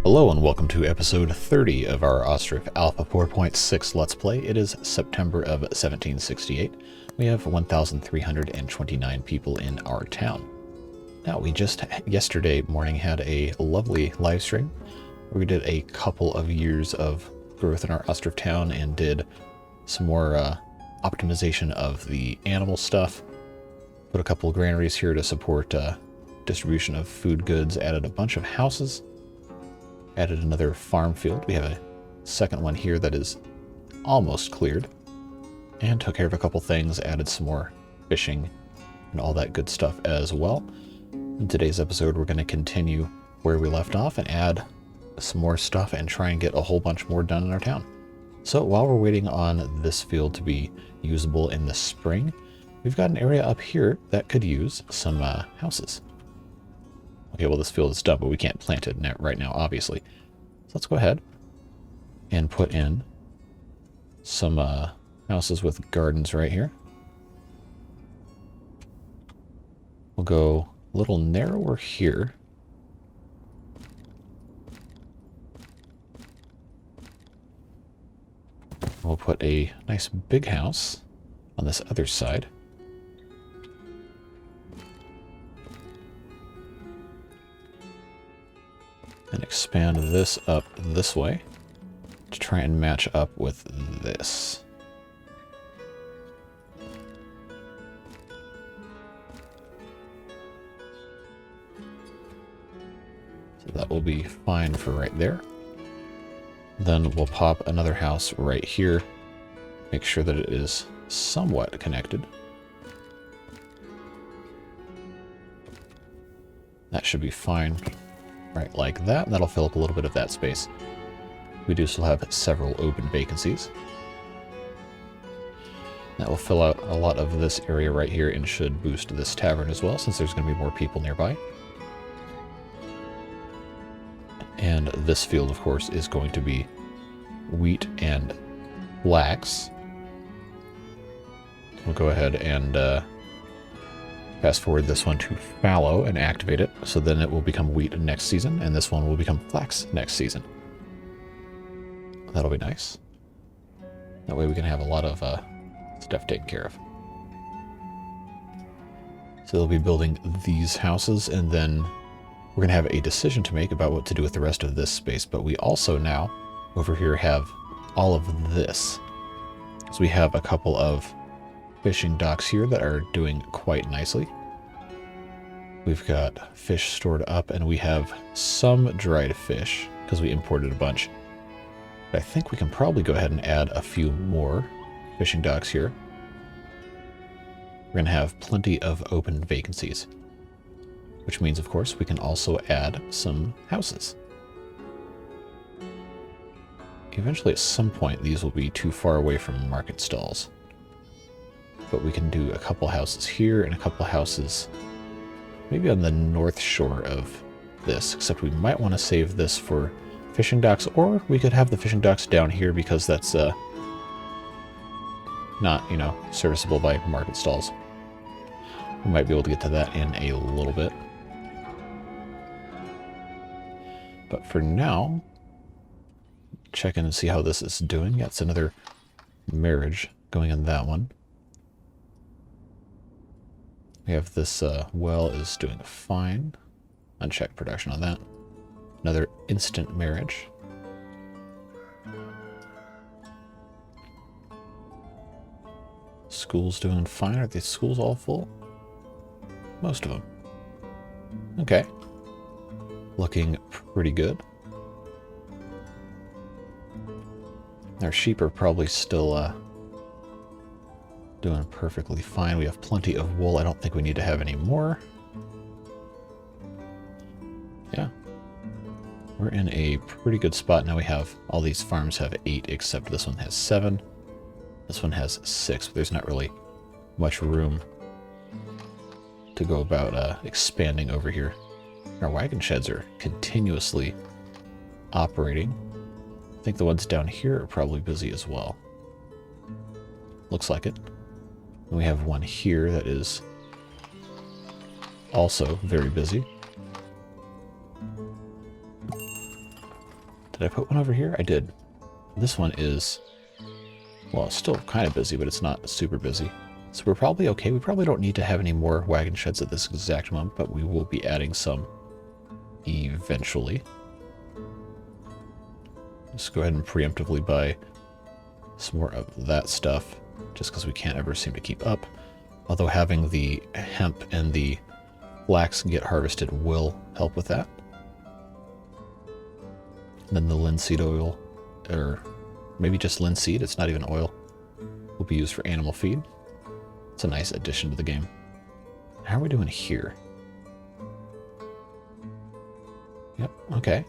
Hello and welcome to episode 30 of our Ostriv Alpha 4.6 Let's Play. It is September of 1768. We have 1,329 people in our town. Now, we just yesterday morning had a lovely live stream where we did a couple of years of growth in our Ostriv town and did some more optimization of the animal stuff. Put a couple of granaries here to support distribution of food goods, added a bunch of houses. Added another farm field. We have a second one here that is almost cleared. And took care of a couple things, added some more fishing and all that good stuff as well. In today's episode, we're going to continue where we left off and add some more stuff and try and get a whole bunch more done in our town. So while we're waiting on this field to be usable in the spring, we've got an area up here that could use some houses. Okay, well, this field is done, but we can't plant it right now, obviously. So let's go ahead and put in some houses with gardens right here. We'll go a little narrower here. We'll put a nice big house on this other side. And expand this up this way to try and match up with this. So that will be fine for right there. Then we'll pop another house right here. Make sure that it is somewhat connected. That should be fine. Right, like that, and that'll fill up a little bit of that space. We do still have several open vacancies. That will fill out a lot of this area right here and should boost this tavern as well, since there's going to be more people nearby. And this field, of course, is going to be wheat and flax. We'll go ahead and fast forward this one to fallow and activate it, so then it will become wheat next season, and this one will become flax next season. That'll be nice. That way we can have a lot of stuff taken care of. So they'll be building these houses, and then we're going to have a decision to make about what to do with the rest of this space, but we also now, over here, have all of this. So we have a couple of fishing docks here that are doing quite nicely. We've got fish stored up, and we have some dried fish because we imported a bunch. But I think we can probably go ahead and add a few more fishing docks here. We're going to have plenty of open vacancies, which means, of course, we can also add some houses. Eventually, at some point, these will be too far away from market stalls. But we can do a couple houses here and a couple houses maybe on the north shore of this, except we might want to save this for fishing docks, or we could have the fishing docks down here because that's not, serviceable by market stalls. We might be able to get to that in a little bit. But for now, check in and see how this is doing. Yeah, it's another marriage going in that one. We have this well is doing fine. Uncheck production on that. Another instant marriage. School's doing fine. Are the schools all full? Most of them. Okay. Looking pretty good. Our sheep are probably still doing perfectly fine. We have plenty of wool. I don't think we need to have any more. Yeah. We're in a pretty good spot. Now we have, all these farms have 8, except this one has 7. This one has 6, but there's not really much room to go about expanding over here. Our wagon sheds are continuously operating. I think the ones down here are probably busy as well. Looks like it. And we have one here that is also very busy. Did I put one over here? I did. This one is, well, it's still kind of busy, but it's not super busy. So we're probably okay. We probably don't need to have any more wagon sheds at this exact moment, but we will be adding some eventually. Just go ahead and preemptively buy some more of that stuff, just because we can't ever seem to keep up. Although having the hemp and the flax get harvested will help with that. And then the linseed oil, or maybe just linseed, it's not even oil, will be used for animal feed. It's a nice addition to the game. How are we doing here? Yep, okay.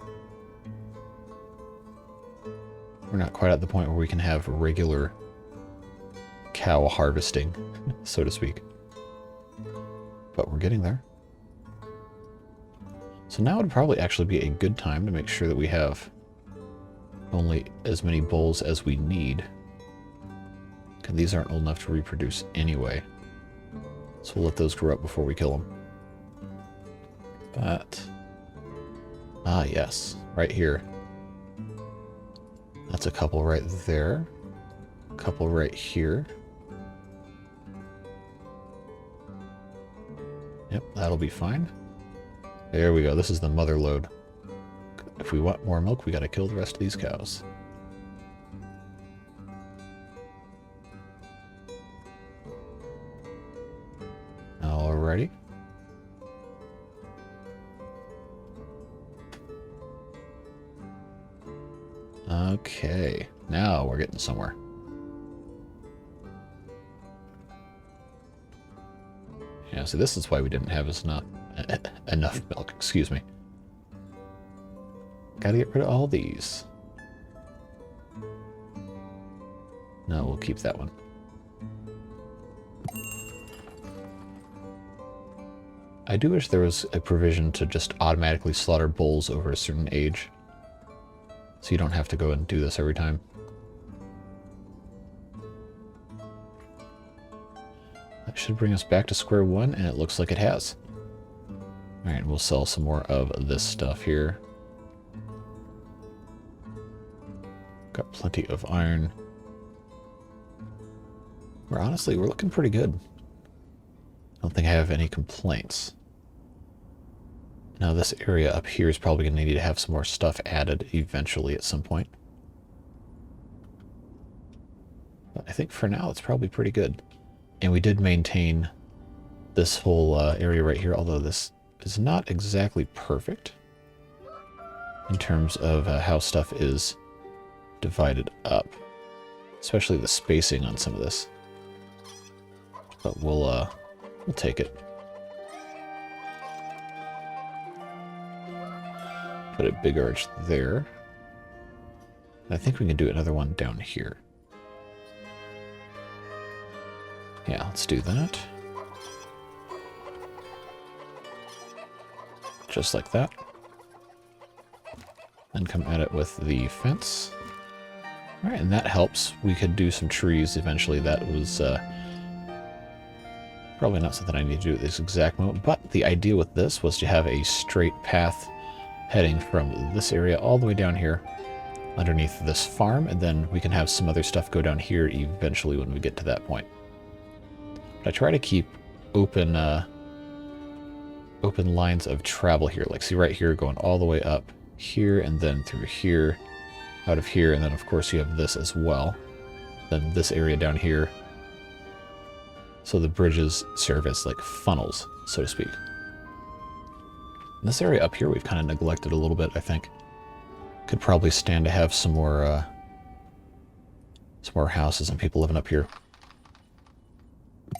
We're not quite at the point where we can have regular cow harvesting, so to speak. But we're getting there. So now would probably actually be a good time to make sure that we have only as many bulls as we need. Because these aren't old enough to reproduce anyway. So we'll let those grow up before we kill them. But, ah yes, right here. That's a couple right there. A couple right here. Yep, that'll be fine. There we go. This is the mother load. If we want more milk, we gotta kill the rest of these cows. Alrighty. Okay, now we're getting somewhere. Yeah, so this is why we didn't have enough milk, excuse me. Gotta get rid of all these. No, we'll keep that one. I do wish there was a provision to just automatically slaughter bulls over a certain age. So you don't have to go and do this every time. That should bring us back to square one, and it looks like it has. Alright, we'll sell some more of this stuff here. Got plenty of iron. We're looking pretty good. I don't think I have any complaints. Now this area up here is probably going to need to have some more stuff added eventually at some point. But I think for now it's probably pretty good. And we did maintain this whole area right here, although this is not exactly perfect in terms of how stuff is divided up. Especially the spacing on some of this. But we'll take it. Put a big arch there. I think we can do another one down here. Yeah, let's do that. Just like that. Then come at it with the fence. Alright, and that helps. We could do some trees eventually. That was probably not something I need to do at this exact moment, but the idea with this was to have a straight path heading from this area all the way down here underneath this farm, and then we can have some other stuff go down here eventually when we get to that point. But I try to keep open lines of travel here. Like, see right here going all the way up here and then through here, out of here, and then of course you have this as well. Then this area down here. So the bridges serve as like funnels, so to speak. And this area up here we've kind of neglected a little bit, I think. Could probably stand to have some more houses and people living up here. I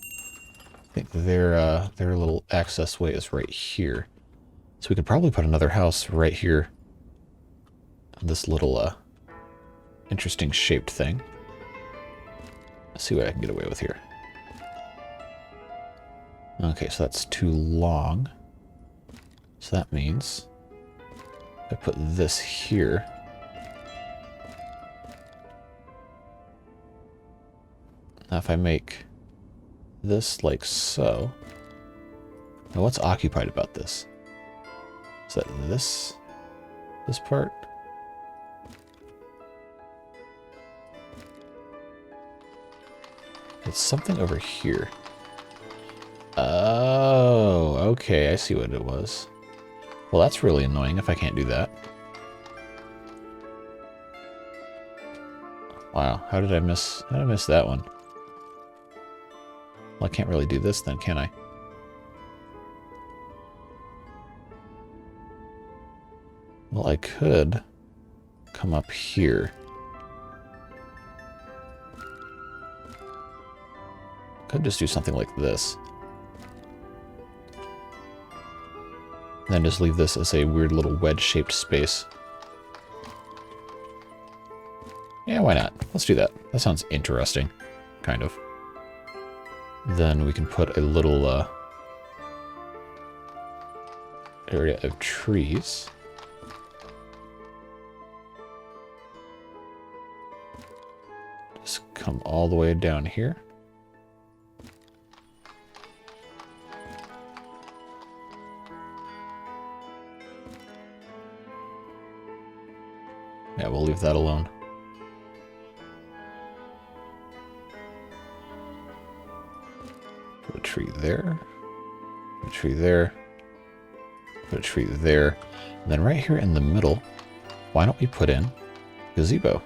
think their little access way is right here. So we could probably put another house right here on this little interesting shaped thing. Let's see what I can get away with here. Okay, so that's too long. So that means I put this here. Now if I make this like so. Now what's occupied about this? Is that this part? It's something over here. Oh, okay, I see what it was. Well, that's really annoying if I can't do that. Wow, how did I miss that one? Well, I can't really do this then, can I? Well, I could come up here. Could just do something like this. And then just leave this as a weird little wedge-shaped space. Yeah, why not? Let's do that. That sounds interesting. Kind of. Then we can put a little area of trees. Just come all the way down here. Yeah, we'll leave that alone. Put a tree there. Put a tree there. Put a tree there. And then right here in the middle, why don't we put in gazebo?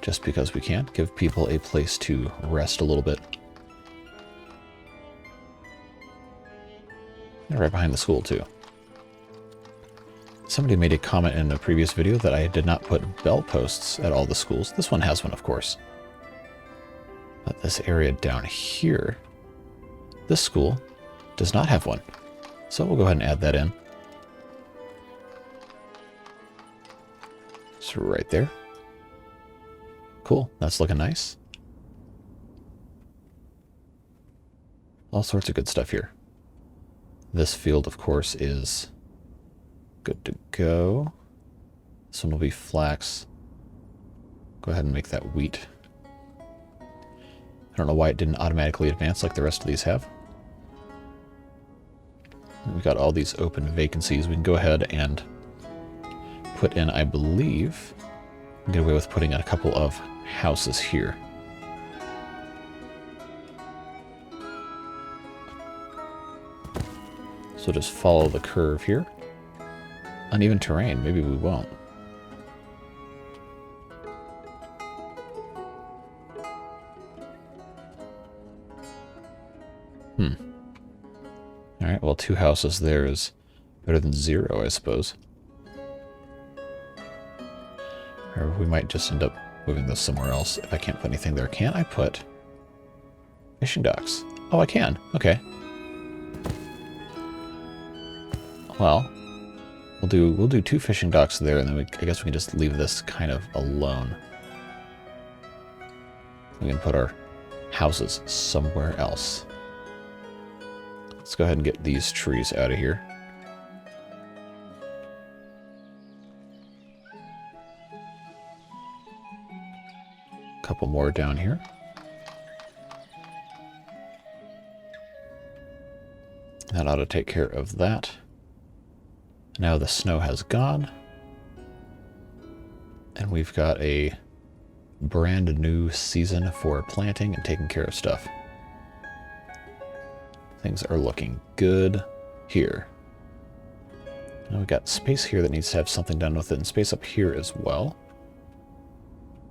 Just because we can. Give people a place to rest a little bit. And right behind the school, too. Somebody made a comment in a previous video that I did not put bell posts at all the schools. This one has one, of course. But this area down here, this school does not have one. So we'll go ahead and add that in. So right there. Cool, that's looking nice. All sorts of good stuff here. This field, of course, is good to go. This one will be flax. Go ahead and make that wheat. I don't know why it didn't automatically advance like the rest of these have. We've got all these open vacancies. We can go ahead and put in, I believe, get away with putting in a couple of houses here. So just follow the curve here. Uneven terrain, maybe we won't. Alright, well, 2 houses there is better than 0, I suppose. Or we might just end up moving this somewhere else if I can't put anything there. Can I put fishing docks? Oh, I can. Okay. Well, we'll do 2 fishing docks there, and then I guess we can just leave this kind of alone. We can put our houses somewhere else. Let's go ahead and get these trees out of here. A couple more down here. That ought to take care of that. Now the snow has gone. And we've got a brand new season for planting and taking care of stuff. Things are looking good here. Now we've got space here that needs to have something done with it, and space up here as well.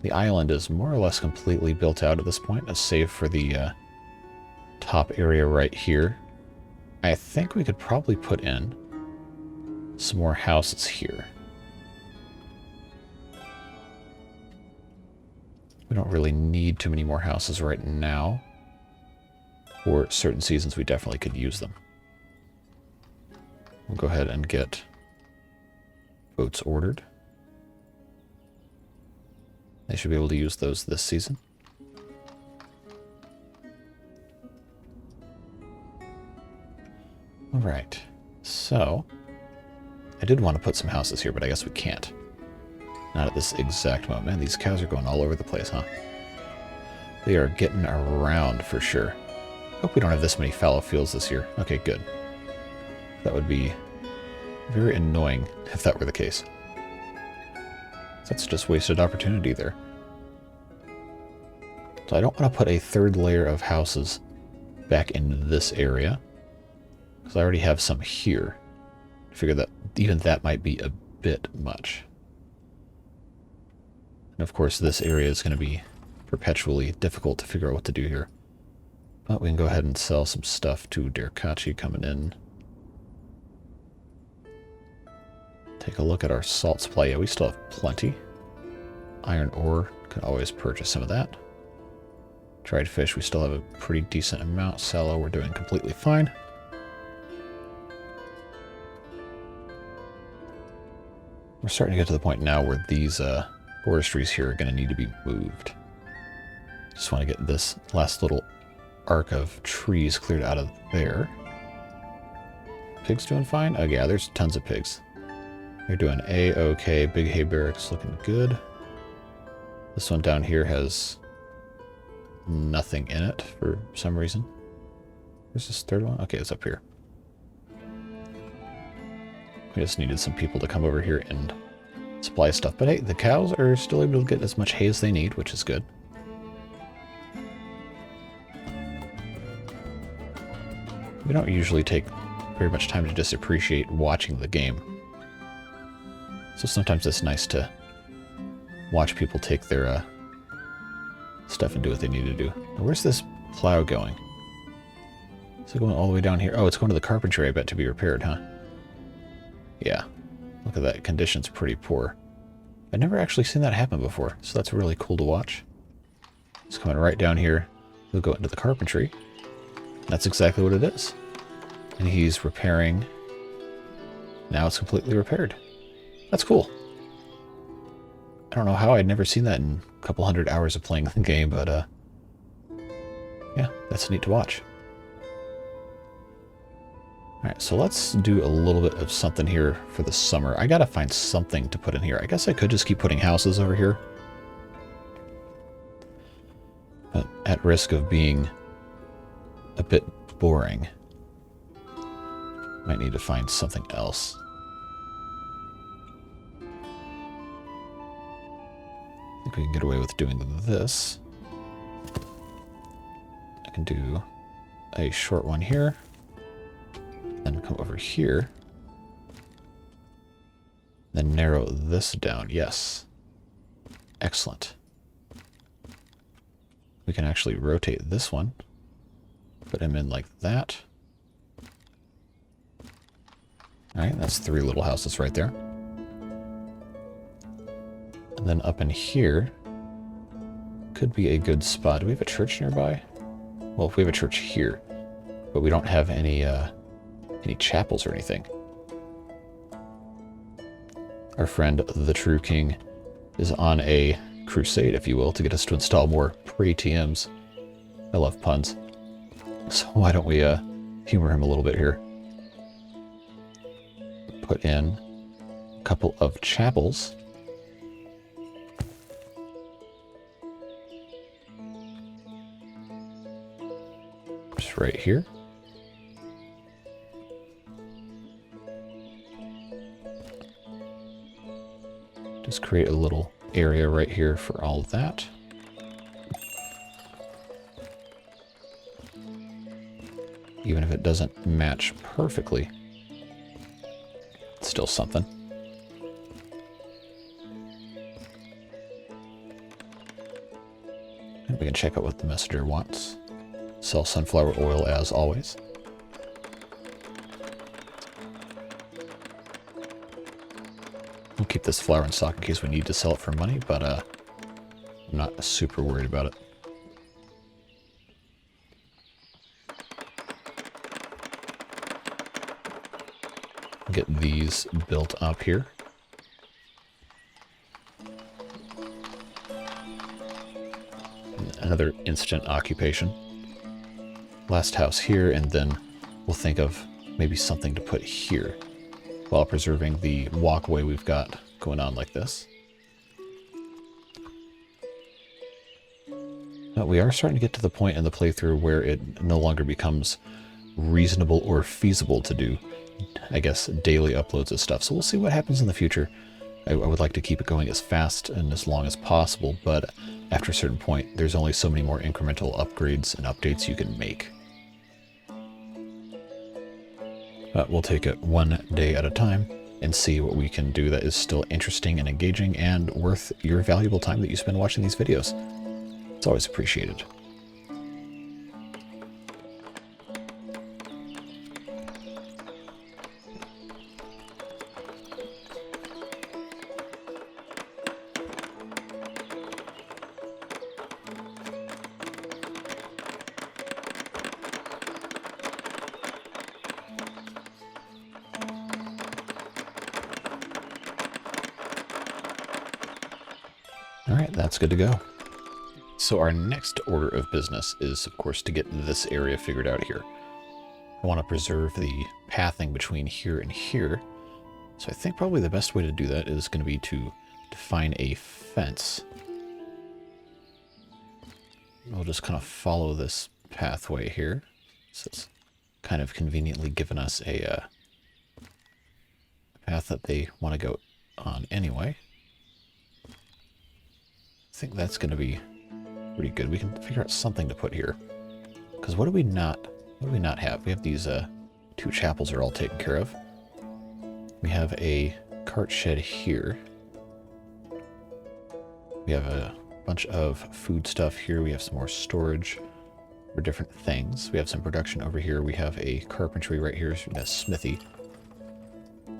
The island is more or less completely built out at this point, save for the top area right here. I think we could probably put in some more houses here. We don't really need too many more houses right now. For certain seasons, we definitely could use them. We'll go ahead and get boats ordered. They should be able to use those this season. Alright, so I did want to put some houses here, but I guess we can't. Not at this exact moment. Man, these cows are going all over the place, huh? They are getting around for sure. Hope we don't have this many fallow fields this year. Okay, good. That would be very annoying if that were the case. That's just wasted opportunity there. So I don't want to put a third layer of houses back in this area, because I already have some here. I figure that even that might be a bit much. And of course this area is going to be perpetually difficult to figure out what to do here. But we can go ahead and sell some stuff to Derkachi coming in. Take a look at our salt supply. Yeah, we still have plenty. Iron ore, can always purchase some of that. Dried fish, we still have a pretty decent amount. Sallow, we're doing completely fine. We're starting to get to the point now where these forestries here are going to need to be moved. Just want to get this last little arc of trees cleared out of there. Pigs doing fine? Oh yeah, there's tons of pigs. They're doing A-okay. Big hay barracks looking good. This one down here has nothing in it for some reason. Where's this third one? Okay, it's up here. We just needed some people to come over here and supply stuff. But hey, the cows are still able to get as much hay as they need, which is good. We don't usually take very much time to just appreciate watching the game. So sometimes it's nice to watch people take their stuff and do what they need to do. Now, where's this plow going? Is it going all the way down here? Oh, it's going to the carpentry, I bet, to be repaired, huh? Yeah. Look at that. Condition's pretty poor. I've never actually seen that happen before, so that's really cool to watch. It's coming right down here. We'll go into the carpentry. That's exactly what it is. And he's repairing. Now it's completely repaired. That's cool. I don't know how I'd never seen that in a couple hundred hours of playing the game, but yeah, that's neat to watch. Alright, so let's do a little bit of something here for the summer. I gotta find something to put in here. I guess I could just keep putting houses over here. But at risk of being a bit boring, might need to find something else. I think we can get away with doing this. I can do a short one here. Then come over here. Then narrow this down. Yes. Excellent. We can actually rotate this one. Put him in like that. Alright, that's 3 little houses right there. And then up in here could be a good spot. Do we have a church nearby? Well, if we have a church here, but we don't have any chapels or anything. Our friend, the True King, is on a crusade, if you will, to get us to install more pre-TMs. I love puns. So why don't we humor him a little bit here? Put in a couple of chapels. Just right here. Just create a little area right here for all of that. Even if it doesn't match perfectly, it's still something. And we can check out what the messenger wants. Sell sunflower oil as always. We'll keep this flour in stock in case we need to sell it for money, but I'm not super worried about it. Get these built up here. Another instant occupation. Last house here, and then we'll think of maybe something to put here while preserving the walkway we've got going on like this. But we are starting to get to the point in the playthrough where it no longer becomes reasonable or feasible to do, I guess, daily uploads of stuff. So we'll see what happens in the future. I would like to keep it going as fast and as long as possible, but after a certain point, there's only so many more incremental upgrades and updates you can make. But we'll take it one day at a time and see what we can do that is still interesting and engaging and worth your valuable time that you spend watching these videos. It's always appreciated. All right, that's good to go. So our next order of business is, of course, to get this area figured out here. I want to preserve the pathing between here and here. So I think probably the best way to do that is going to be to define a fence. We'll just kind of follow this pathway here. So it's kind of conveniently given us a path that they want to go on anyway. I think that's going to be pretty good. We can figure out something to put here. Because what do we not have? We have these two chapels are all taken care of. We have a cart shed here. We have a bunch of food stuff here. We have some more storage for different things. We have some production over here. We have a carpentry right here. So we got a smithy.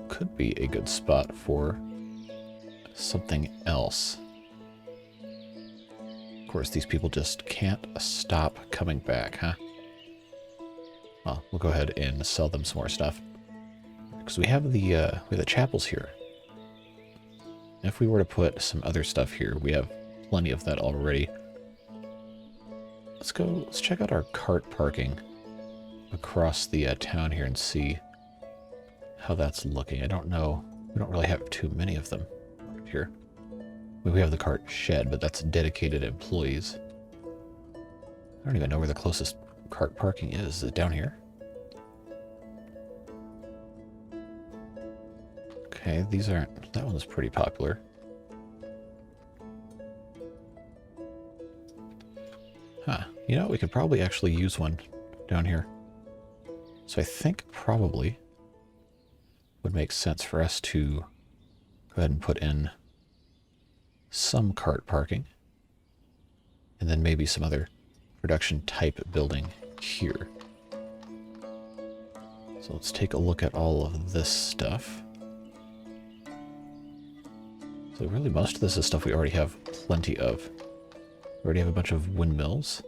Could be a good spot for something else. Of course, these people just can't stop coming back, huh? Well, we'll go ahead and sell them some more stuff. Because we have the chapels here. If we were to put some other stuff here, we have plenty of that already. Let's check out our cart parking across the town here and see how that's looking. I don't know. We don't really have too many of them here. We have the cart shed, but that's dedicated employees. I don't even know where the closest cart parking is. Is it down here? Okay, these aren't... That one's pretty popular. Huh. You know, we could probably actually use one down here. So I think probably would make sense for us to go ahead and put in some cart parking, and then maybe some other production type building here. So let's take a look at all of this stuff. So really most of this is stuff we already have plenty of. We already have a bunch of windmills.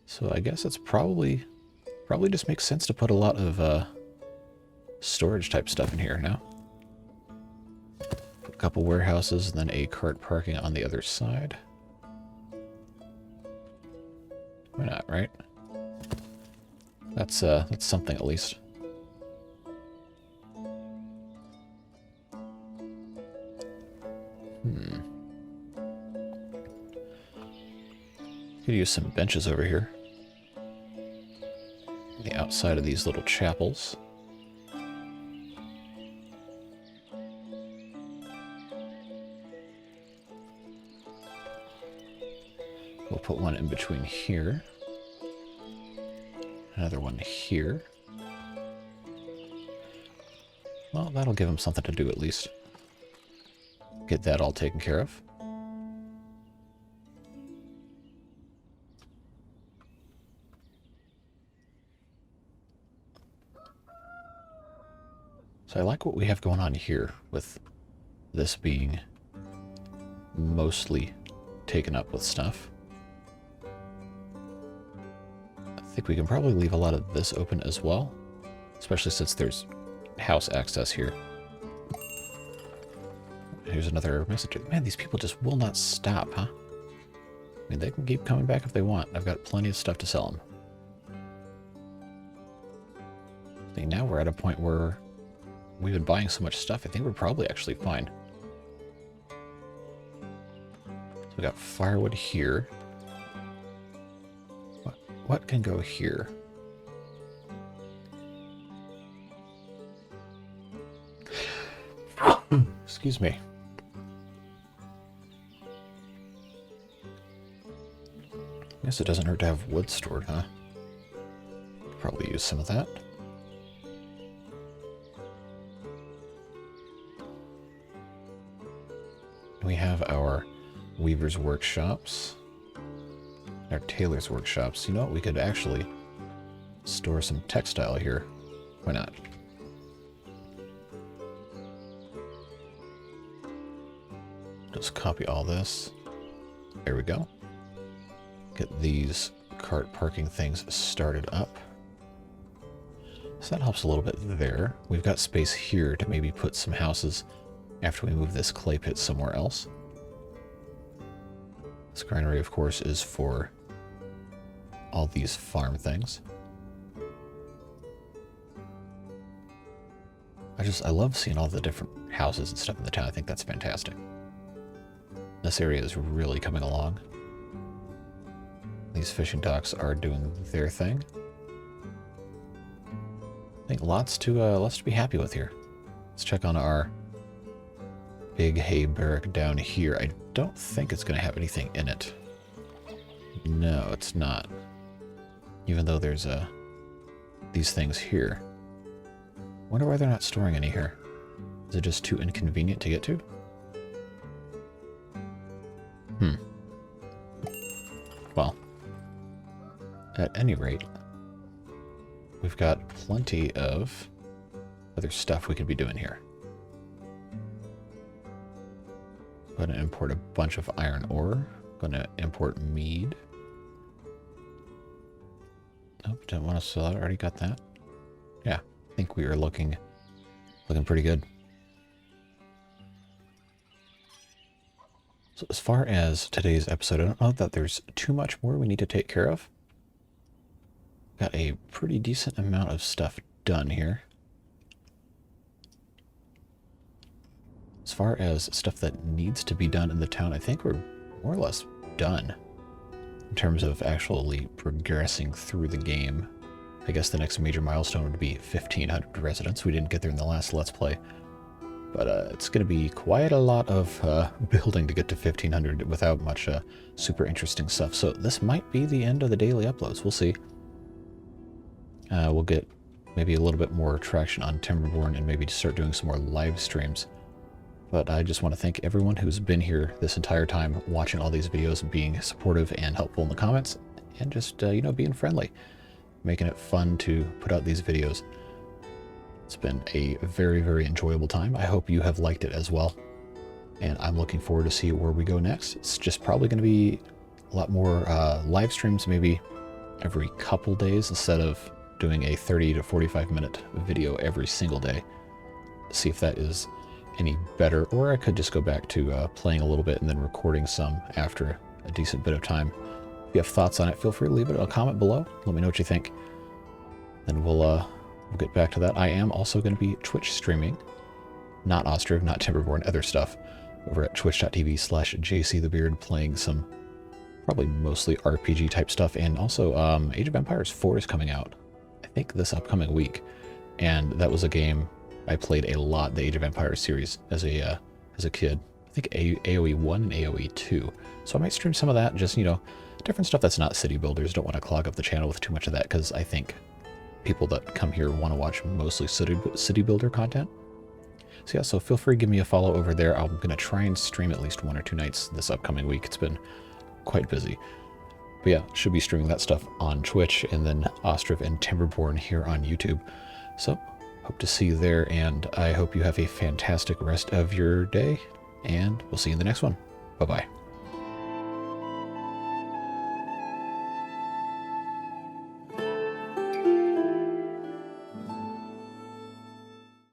So I guess it's probably just makes sense to put a lot of storage type stuff in here now. A couple warehouses and then a cart parking on the other side. Why not, right? That's something at least. Could use some benches over here. On the outside of these little chapels. We'll put one in between here. Another one here. Well, that'll give them something to do at least. Get that all taken care of. So I like what we have going on here with this being mostly taken up with stuff. I think we can probably leave a lot of this open as well, especially since there's house access here. Here's another message. Man, these people just will not stop, huh? I mean, they can keep coming back if they want. I've got plenty of stuff to sell them. I think now we're at a point where we've been buying so much stuff, I think we're probably actually fine. So we got firewood here. What can go here? Excuse me. Guess it doesn't hurt to have wood stored, huh? Probably use some of that. We have our weaver's workshops, our tailor's workshops. You know what? We could actually store some textile here. Why not? Just copy all this. There we go. Get these cart parking things started up. So that helps a little bit there. We've got space here to maybe put some houses after we move this clay pit somewhere else. This granary, of course, is for all these farm things. I love seeing all the different houses and stuff in the town. I think that's fantastic. This area is really coming along. These fishing docks are doing their thing. I think lots to be happy with here. Let's check on our big hay barrack down here. I don't think it's going to have anything in it. No, it's not. Even though there's these things here. Wonder why they're not storing any here. Is it just too inconvenient to get to? Well, at any rate, we've got plenty of other stuff we could be doing here. Going to import a bunch of iron ore. Going to import mead. Oh, didn't want to sell that. Already got that. Yeah, I think we are looking pretty good. So as far as today's episode, I don't know that there's too much more we need to take care of. Got a pretty decent amount of stuff done here. As far as stuff that needs to be done in the town, I think we're more or less done in terms of actually progressing through the game. I guess the next major milestone would be 1,500 residents. We didn't get there in the last Let's Play. But it's going to be quite a lot of building to get to 1,500 without much super interesting stuff. So this might be the end of the daily uploads. We'll see. We'll get maybe a little bit more traction on Timberborn and maybe start doing some more live streams. But I just want to thank everyone who's been here this entire time watching all these videos and being supportive and helpful in the comments. And just, you know, being friendly. Making it fun to put out these videos. It's been a very, very enjoyable time. I hope you have liked it as well. And I'm looking forward to see where we go next. It's just probably going to be a lot more live streams, maybe every couple days instead of doing a 30 to 45 minute video every single day. See if that is any better. Or I could just go back to playing a little bit and then recording some after a decent bit of time. If you have thoughts on it, feel free to leave it in a comment below. Let me know what you think. Then we'll get back to that. I am also going to be Twitch streaming, not Ostriv, not Timberborn, other stuff, over at twitch.tv/JCTheBeard, playing some probably mostly RPG type stuff, and also Age of Empires 4 is coming out, I think this upcoming week, and that was a game I played a lot, the Age of Empires series, as a kid. I think AoE 1 and AoE 2, so I might stream some of that, just, you know, different stuff that's not city builders. Don't want to clog up the channel with too much of that, because I think people that come here want to watch mostly city builder content. So yeah, so feel free to give me a follow over there. I'm going to try and stream at least 1 or 2 nights this upcoming week. It's been quite busy. But yeah, should be streaming that stuff on Twitch, and then Ostriv and Timberborn here on YouTube. So hope to see you there, and I hope you have a fantastic rest of your day, and we'll see you in the next one. Bye-bye.